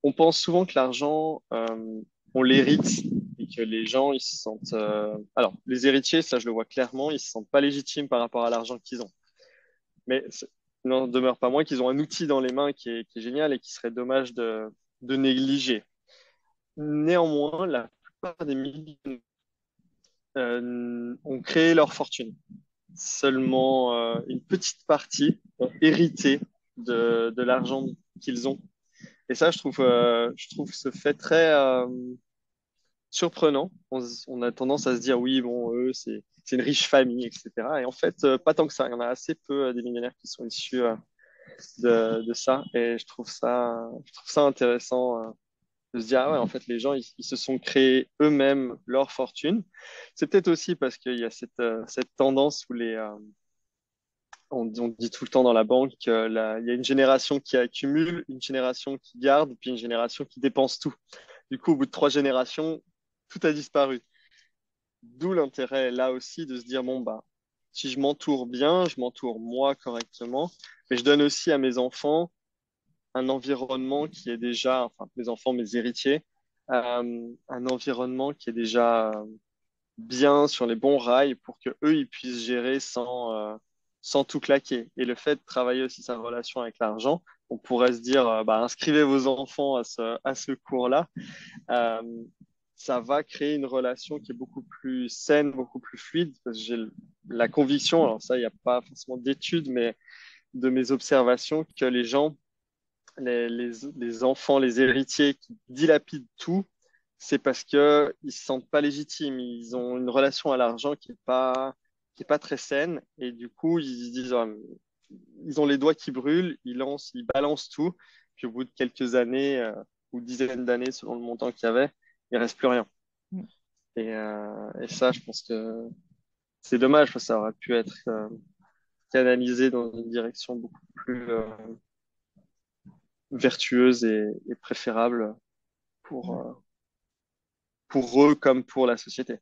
on pense souvent que l'argent, on l'hérite et que les gens, ils se sentent. Alors, les héritiers, ça, je le vois clairement, ils se sentent pas légitimes par rapport à l'argent qu'ils ont. Mais il n'en demeure pas moins qu'ils ont un outil dans les mains qui est génial et qui serait dommage de négliger. Néanmoins, la plupart des millionnaires ont créé leur fortune. Seulement une petite partie ont hérité de l'argent qu'ils ont. Et ça, je trouve ce fait très surprenant. On a tendance à se dire, oui, bon, eux, c'est une riche famille, etc. Et en fait, pas tant que ça. Il y en a assez peu des millionnaires qui sont issus de ça. Et je trouve ça intéressant de se dire, ah ouais, en fait, les gens, ils se sont créés eux-mêmes leur fortune. C'est peut-être aussi parce qu'il y a cette tendance où on dit tout le temps dans la banque qu'il y a une génération qui accumule, une génération qui garde, puis une génération qui dépense tout. Du coup, au bout de 3 générations, tout a disparu. D'où l'intérêt là aussi de se dire, bon, bah, si je m'entoure bien, je m'entoure moi correctement, mais je donne aussi à mes enfants un environnement qui est déjà, enfin, mes enfants, mes héritiers, un environnement qui est déjà bien sur les bons rails pour que eux ils puissent gérer sans tout claquer. Et le fait de travailler aussi sa relation avec l'argent, on pourrait se dire, bah, inscrivez vos enfants à ce cours-là. Euh, Ça va créer une relation qui est beaucoup plus saine, beaucoup plus fluide, parce que j'ai la conviction, alors ça, il n'y a pas forcément d'études, mais de mes observations, que les gens, les enfants, les héritiers qui dilapident tout, c'est parce que ils se sentent pas légitimes. Ils ont une relation à l'argent qui est pas très saine, et du coup, ils se disent, ils ont les doigts qui brûlent, ils balancent tout, puis au bout de quelques années ou dizaines d'années, selon le montant qu'il y avait, il reste plus rien. Et ça, je pense que c'est dommage, parce que ça aurait pu être canalisé dans une direction beaucoup plus vertueuse et préférable pour, Mm. euh, pour eux comme pour la société.